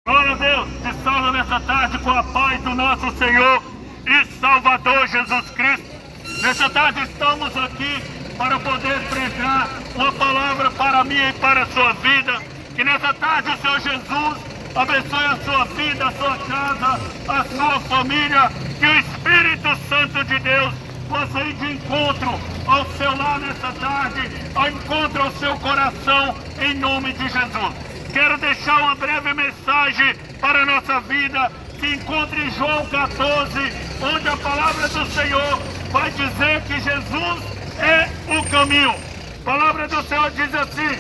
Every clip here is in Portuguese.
Glória a Deus, te salve nessa tarde com a paz do nosso Senhor e Salvador Jesus Cristo. Nessa tarde estamos aqui para poder pregar uma palavra para mim e para a sua vida. Que nessa tarde o Senhor Jesus abençoe a sua vida, a sua casa, a sua família. Que o Espírito Santo de Deus possa ir de encontro ao seu lar nessa tarde, ao encontro ao seu coração, em nome de Jesus. Quero deixar uma breve mensagem para a nossa vida. Se encontra em João 14, onde a palavra do Senhor vai dizer que Jesus é o caminho. A palavra do Senhor diz assim: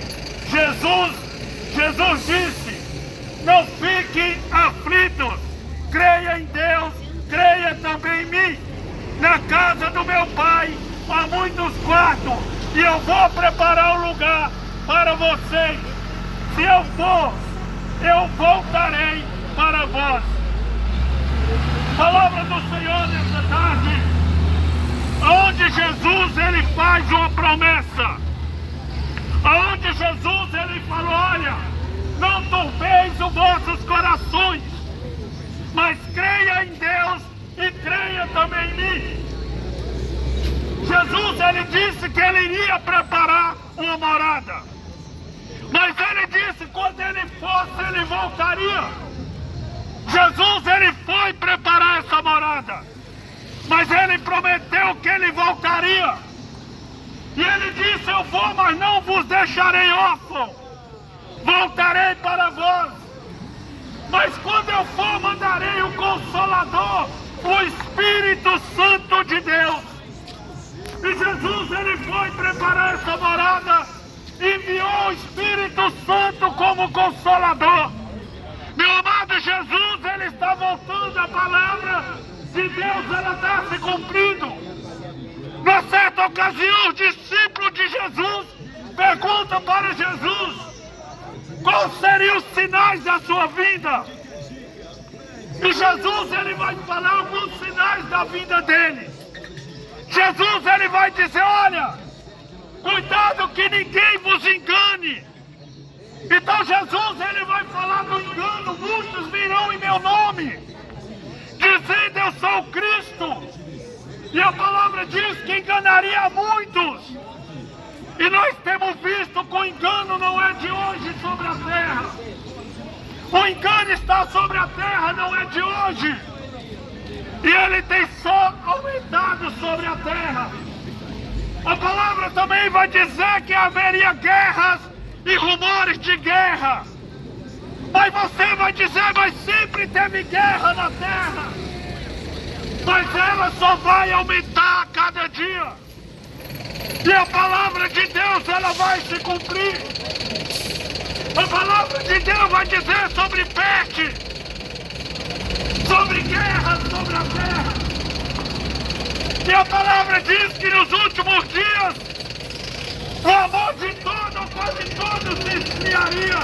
Jesus disse: não fiquem aflitos, creia em Deus, creia também em mim. Na casa do meu Pai há muitos quartos, e eu vou preparar um lugar para vocês. Se eu for, eu voltarei para vós. Palavra do Senhor nessa tarde, onde Jesus ele faz uma promessa, onde Jesus ele falou: olha, não turbeis os vossos corações, mas creia em Deus e creia também em mim. Jesus ele disse que ele iria preparar uma morada. Mas ele disse que quando ele fosse, ele voltaria. Jesus, ele foi preparar essa morada. Mas ele prometeu que ele voltaria. E ele disse: eu vou, mas não vos deixarei órfãos. Voltarei para vós. Mas quando eu for, mandarei o Consolador, o Espírito Santo de Deus. E Jesus, ele foi preparar essa morada. Enviou o Espírito Santo como Consolador. Meu amado, Jesus, ele está voltando. A palavra de Deus, ela está se cumprindo. Na certa ocasião, os discípulos de Jesus perguntam para Jesus: quais seriam os sinais da sua vinda? E Jesus, ele vai falar alguns sinais da vinda dele. Jesus, ele vai dizer: olha, cuidado que ninguém vos engane. Então Jesus, ele vai falar do engano. Muitos virão em meu nome, dizendo: eu sou o Cristo. E a palavra diz que enganaria muitos. E nós temos visto que o engano não é de hoje sobre a terra. O engano está sobre a terra, não é de hoje. E ele tem só aumentado sobre a terra. A palavra também vai dizer que haveria guerras e rumores de guerra. Mas você vai dizer: mas sempre teve guerra na terra. Mas ela só vai aumentar a cada dia. E a palavra de Deus, ela vai se cumprir. A palavra de Deus vai dizer sobre peste, sobre guerra sobre a terra. E a palavra diz que nos últimos dias o amor de todos, quase todos, se esfriaria.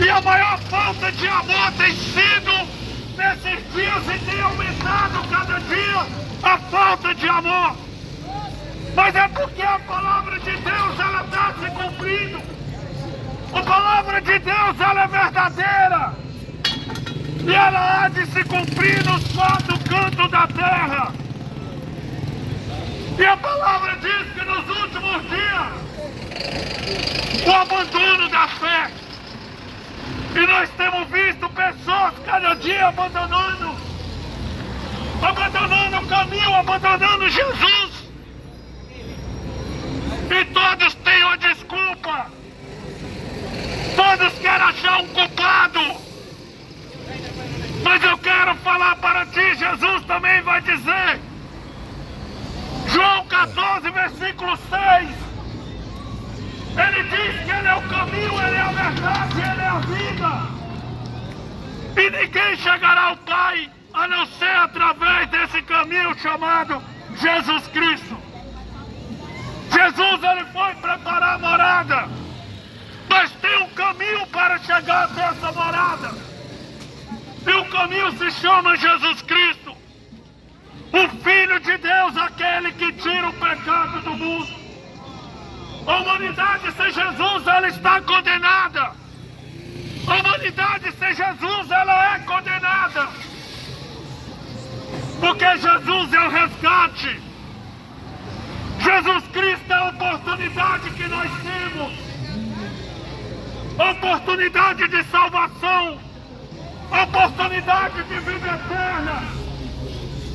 E a maior falta de amor tem sido nesses dias, e tem aumentado cada dia a falta de amor. Mas é porque a palavra de Deus, ela está se cumprindo. A palavra de Deus, ela é verdadeira. E ela há de se cumprir nos quatro cantos da terra. E a palavra diz que nos últimos dias, o abandono da fé. E nós temos visto pessoas cada dia abandonando o caminho, abandonando Jesus. E todos têm uma desculpa. Todos querem achar um culpado. Mas eu quero falar para ti, Jesus também vai dizer, João 14, versículo 6, ele diz que ele é o caminho, ele é a verdade, ele é a vida. E ninguém chegará ao Pai a não ser através desse caminho chamado Jesus Cristo. Jesus, ele foi preparar a morada, mas tem um caminho para chegar até essa morada. E o caminho se chama Jesus Cristo, o Filho de Deus, aquele que tira o pecado do mundo. A humanidade sem Jesus, ela está condenada. A humanidade sem Jesus, ela é condenada. Porque Jesus é o resgate. Jesus Cristo é a oportunidade que nós temos. A oportunidade de salvação. A oportunidade de vida eterna.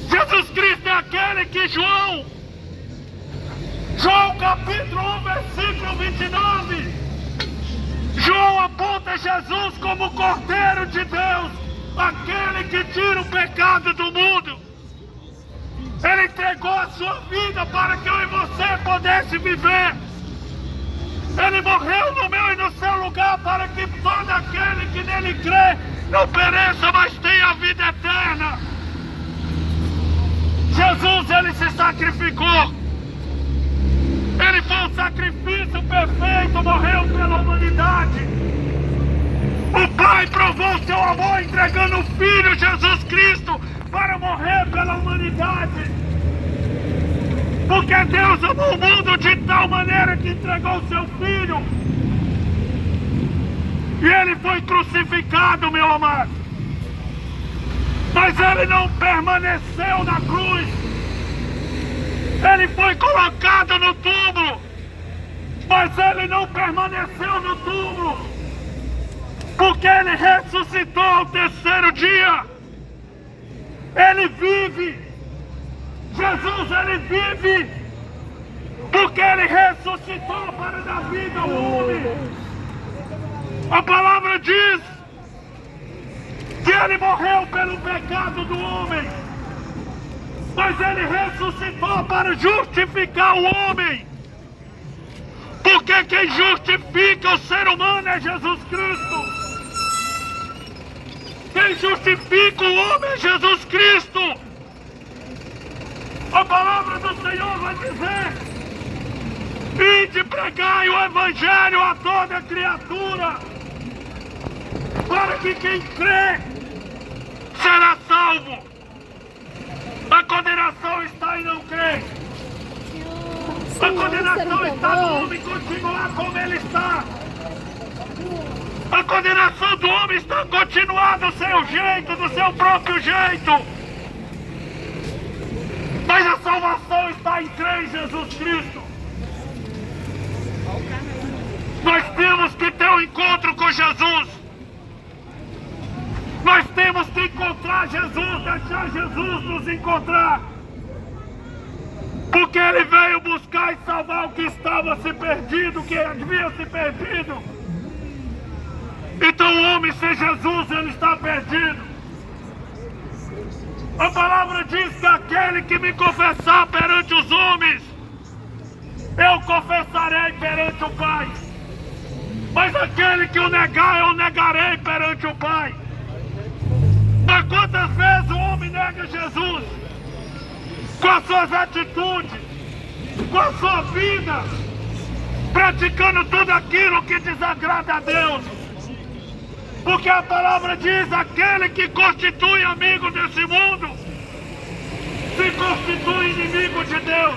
Jesus Cristo é aquele que João capítulo 1, versículo 29. João aponta Jesus como o Cordeiro de Deus, aquele que tira o pecado do mundo. Ele entregou a sua vida para que eu e você pudesse viver. Ele morreu no meu e no seu lugar para que todo aquele que nele crê não pereça, mas tenha a vida eterna. Jesus, ele se sacrificou. Ele foi um sacrifício perfeito, morreu pela humanidade. O Pai provou seu amor entregando o Filho Jesus Cristo para morrer pela humanidade. Porque Deus amou o mundo de tal maneira que entregou seu Filho. E ele foi crucificado, meu amado. Mas ele não permaneceu na cruz. Ele foi colocado no túmulo. Mas ele não permaneceu no túmulo. Porque ele ressuscitou ao terceiro dia. Ele vive. Jesus, ele vive. Porque ele ressuscitou para dar vida ao homem. A palavra diz que ele morreu pelo pecado do homem. Mas ele ressuscitou para justificar o homem. Porque quem justifica o ser humano é Jesus Cristo. Quem justifica o homem é Jesus Cristo. A palavra do Senhor vai dizer: ide pregai o Evangelho a toda criatura, para que quem crê será salvo. A condenação está em não crer. A condenação está no homem continuar como ele está. A condenação do homem está em continuar do seu jeito, do seu próprio jeito. Mas a salvação está em crer em Jesus Cristo. Nós temos que ter um encontro com Jesus. Nós temos que encontrar Jesus, deixar Jesus nos encontrar. Porque ele veio buscar e salvar o que estava se perdido, o que havia se perdido. Então o homem sem Jesus, ele está perdido. A palavra diz que aquele que me confessar perante os homens, eu confessarei perante o Pai. Mas aquele que o negar, eu negarei perante o Pai. Mas quantas vezes o homem nega Jesus? Com as suas atitudes, com a sua vida, praticando tudo aquilo que desagrada a Deus. Porque a palavra diz: aquele que constitui amigo desse mundo se constitui inimigo de Deus.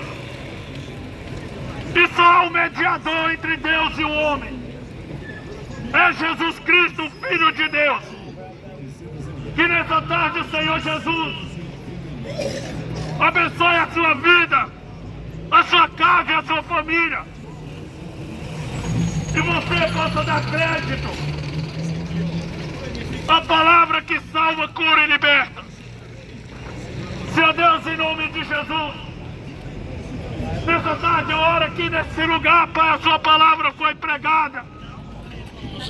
E só há um mediador entre Deus e o homem. É Jesus Cristo, o Filho de Deus. Que nessa tarde o Senhor Jesus abençoe a sua vida, a sua casa e a sua família. E você possa dar crédito à palavra que salva, cura e liberta. Senhor Deus, em nome de Jesus, nessa tarde eu oro aqui nesse lugar, Pai, a sua palavra foi pregada.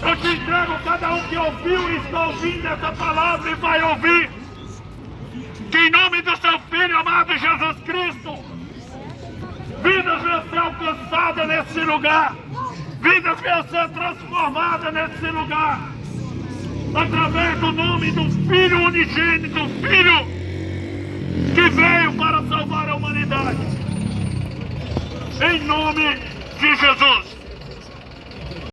Eu te entrego cada um que ouviu e está ouvindo essa palavra e vai ouvir. Que em nome do seu Filho amado Jesus Cristo, vidas venham ser alcançadas nesse lugar. Vidas venham ser transformadas nesse lugar. Através do nome do Filho unigênito, Filho que veio para salvar a humanidade. Em nome de Jesus.